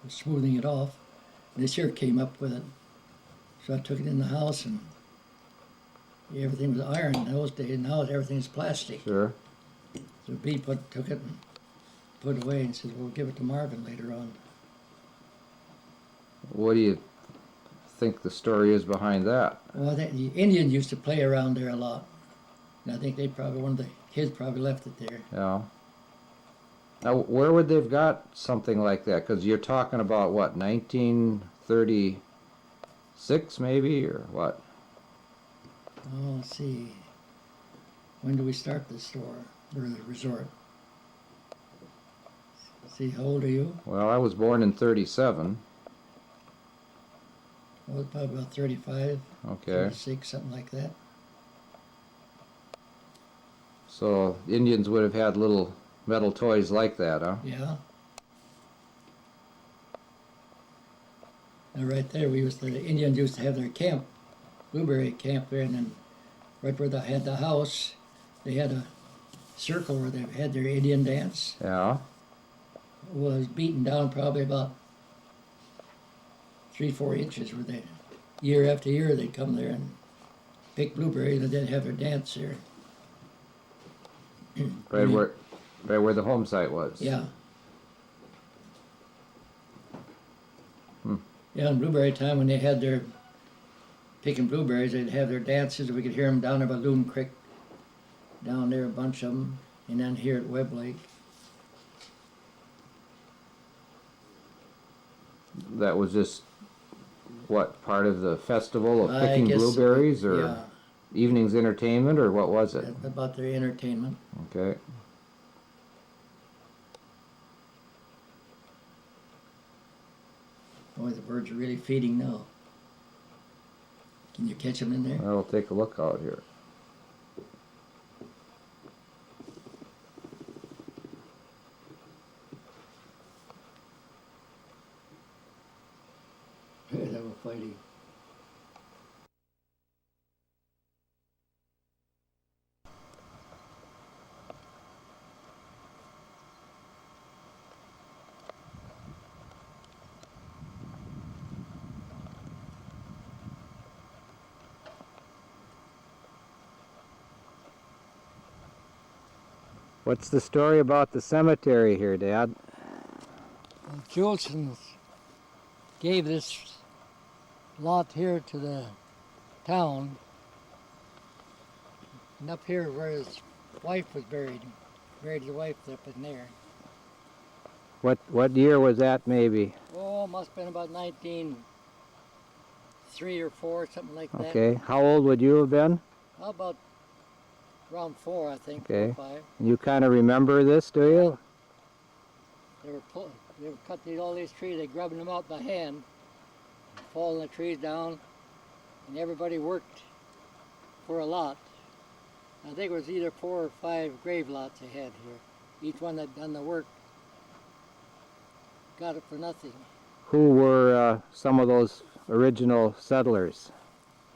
smoothing it off. This year came up with it. So I took it in the house and everything was iron in those days. Now everything's plastic. Sure. So B took it and put it away and said, we'll give it to Marvin later on. What do you think the story is behind that? Well, I think the Indians used to play around there a lot. And I think one of the kids probably left it there. Yeah. Now, where would they've got something like that? Because you're talking about, what, 1936 maybe, or what? Oh, let's see. When do we start the store, or the resort? See, how old are you? Well, I was born in 37. Well, probably about 35, Okay. 36, something like that. So Indians would have had little metal toys like that, huh? Yeah. Now right there, the Indians used to have their camp, blueberry camp there, and then right where they had the house, they had a circle where they had their Indian dance. Yeah. It was beaten down probably about 3-4 inches where they, year after year, they'd come there and pick blueberries and then have their dance there. Right where the home site was. Yeah. Hmm. Yeah, in blueberry time when they had their picking blueberries, they'd have their dances. We could hear them down there by Loon Creek, down there, a bunch of them, and then here at Webb Lake. That was just, what, part of the festival of I picking guess, blueberries, or yeah, evening's entertainment, or what was it? about their entertainment. Okay. Boy, the birds are really feeding now. Can you catch them in there? I'll take a look out here. They were fighting. What's the story about the cemetery here, Dad? Julesons gave this lot here to the town, and up here where his wife was buried his wife up in there. What year was that, maybe? Oh, must have been about 1903 or 4, something like that. Okay. How old would you have been? How about around 4, I think, Okay. 4 or 5. You kind of remember this, do you? They were cutting all these trees, they grubbing them out by hand, falling the trees down, and everybody worked for a lot. I think it was either 4 or 5 grave lots they had here. Each one that done the work got it for nothing. Who were some of those original settlers?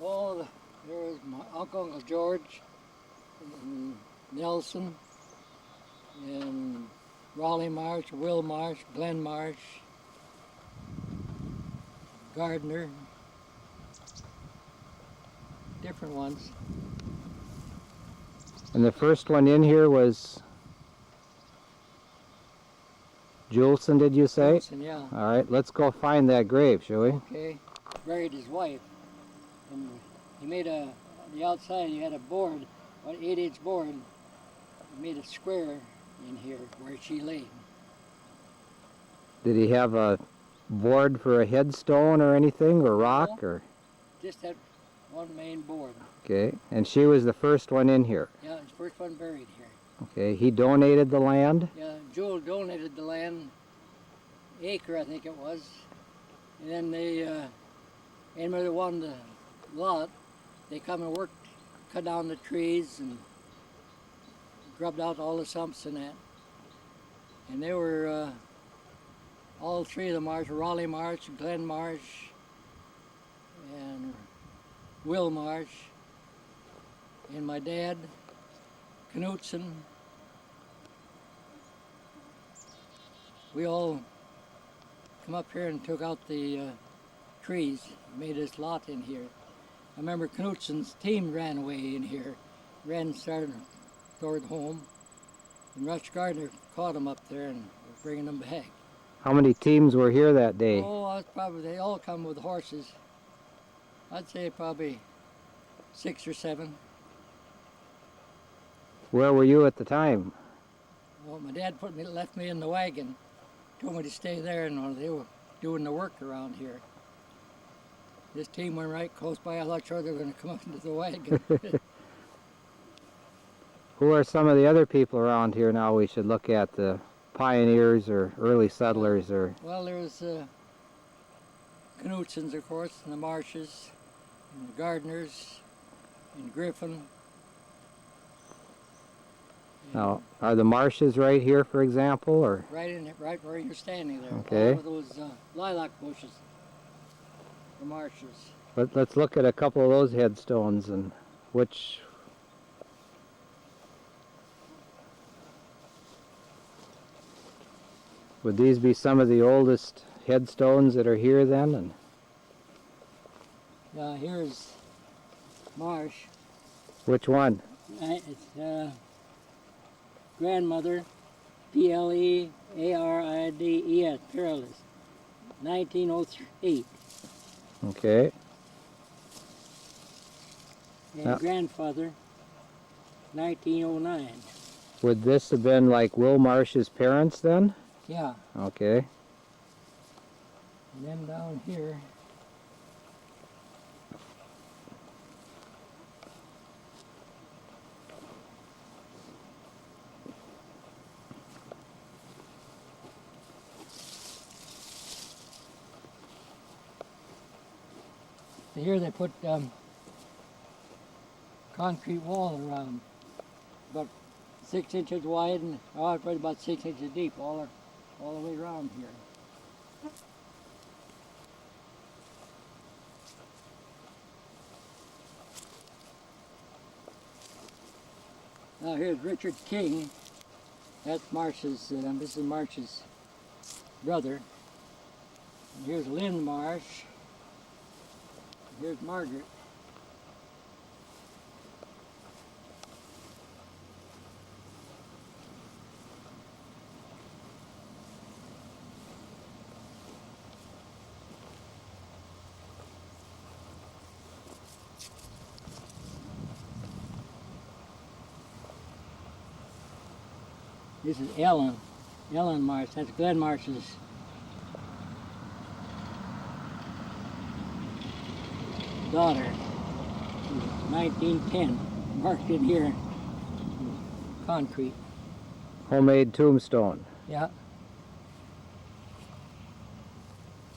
Oh, there was my Uncle George, and Nelson, and Raleigh Marsh, Will Marsh, Glenn Marsh, Gardner, different ones. And the first one in here was Juleson, did you say? Julesson, yeah. All right, let's go find that grave, shall we? Okay. Buried his wife, and he made the outside, he had a board, an 8-inch board. He made a square in here where she lay. Did he have a board for a headstone or anything, or rock, or? Just that one main board. Okay, and she was the first one in here. Yeah, his first one buried here. Okay, he donated the land? Yeah, Jewel donated the land, acre I think it was, and then they, anybody that wanted the lot, they come and worked, cut down the trees and grubbed out all the stumps and that. And they were, all 3 of the Marsh, Raleigh Marsh, Glenn Marsh, and Will Marsh, and my dad, Knutson. We all come up here and took out the trees, made this lot in here. I remember Knutsen's team ran away in here, started toward home, and Rush Gardner caught them up there and was bringing them back. How many teams were here that day? Oh, they all come with horses. I'd say probably 6 or 7. Where were you at the time? Well, my dad left me in the wagon, told me to stay there, and they were doing the work around here. This team went right close by. I thought sure they were going to come up into the wagon. Who are some of the other people around here now we should look at, the pioneers or early settlers? Or Well, there was Knutsens, of course, and the Marshes, and the Gardners, and Griffin. now, are the marshes right here, for example, or? Right where you're standing there. Okay. All of those lilac bushes. The marshes. Let's look at a couple of those headstones and which. Would these be some of the oldest headstones that are here then? And Here's Marsh. which one? It's grandmother, P-L-E-A-R-I-D-E-S, Perilous, 1908. Okay. And Yeah. grandfather, 1909. Would this have been like Will Marsh's parents then? Yeah, Okay. and then down here, here they put concrete wall around, about 6 inches wide and probably about 6 inches deep, all the way around here. Now here's Richard King. That's Marsh's. This is Marsh's brother. And here's Lynn Marsh. Here's Margaret. This is Ellen Marsh. That's Glenn Marsh's daughter. 1910, marked in here, concrete. Homemade tombstone. Yeah,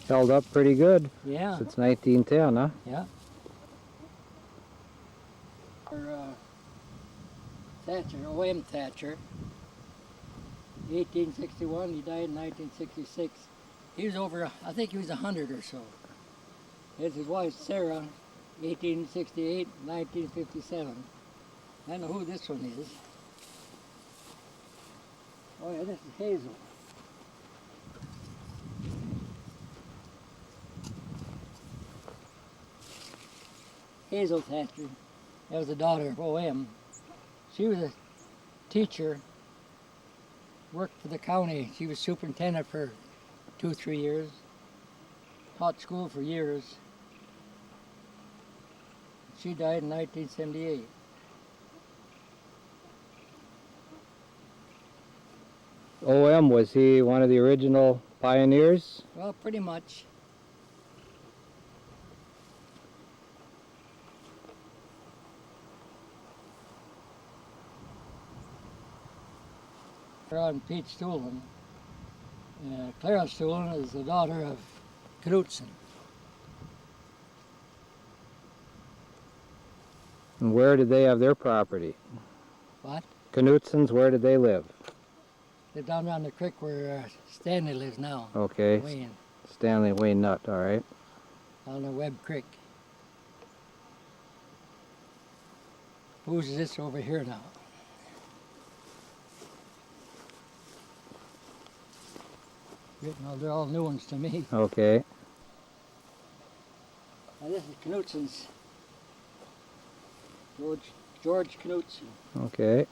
Held up pretty good yeah, since 1910, huh? yeah. Thatcher, O.M. Thatcher, 1861, he died in 1966. He was over, I think he was 100 or so. Here's his wife, Sarah, 1868, 1957. I don't know who this one is. Oh yeah, this is Hazel. Hazel Thatcher. That was the daughter of O.M. She was a teacher, worked for the county. She was superintendent for 2-3 years. Taught school for years. She died in 1978. O.M., was he one of the original pioneers? Well, pretty much. Clara and Pete Stoolen. Clara Stoolen is the daughter of Knutsen. And where did they have their property? What? Knutsens, where did they live? They're down around the creek where Stanley lives now. Okay. Wayne, Stanley Wayne Nutt, all right. down the Webb Creek. Who's this over here now? No, they're all new ones to me. Okay. Now this is Knutson's. George Knutson. Okay.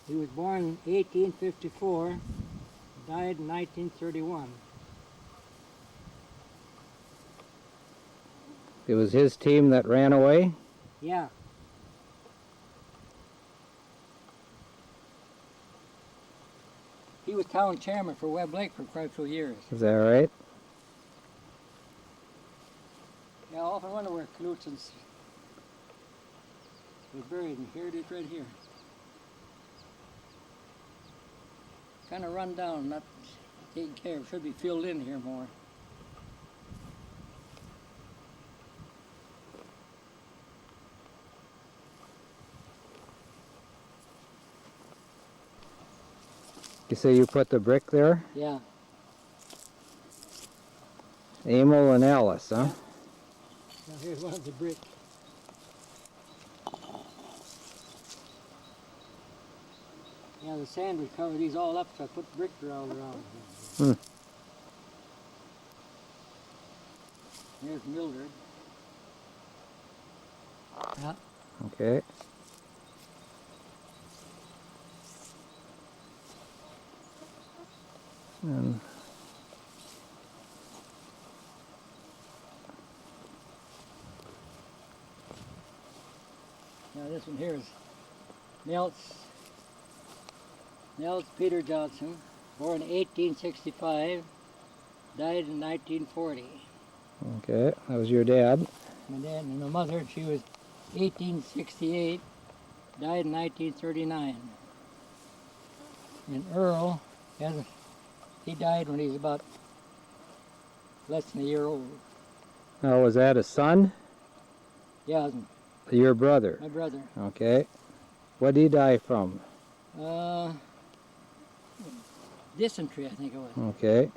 He was born in 1854, died in 1931. It was his team that ran away? Yeah. He was town chairman for Webb Lake for quite a few years. Is that right? Yeah, I often wonder where Knutson's was buried, and here it is right here. Kind of run down, not taken care of. Should be filled in here more. You say you put the brick there? Yeah. Emil and Alice, huh? Now here's one of the bricks. Yeah, the sand would cover these all up, so I put brick around. Hmm. Here's Mildred. Yeah. Okay. And Now this one here is Nels Peter Johnson, born in 1865, died in 1940. okay, that was your dad. My dad and my mother, she was 1868, died in 1939. And Earl, he died when he was about less than a year old. Oh, was that a son? Yeah, Your brother? my brother. Okay. What did he die from? Dysentery, I think it was. Okay.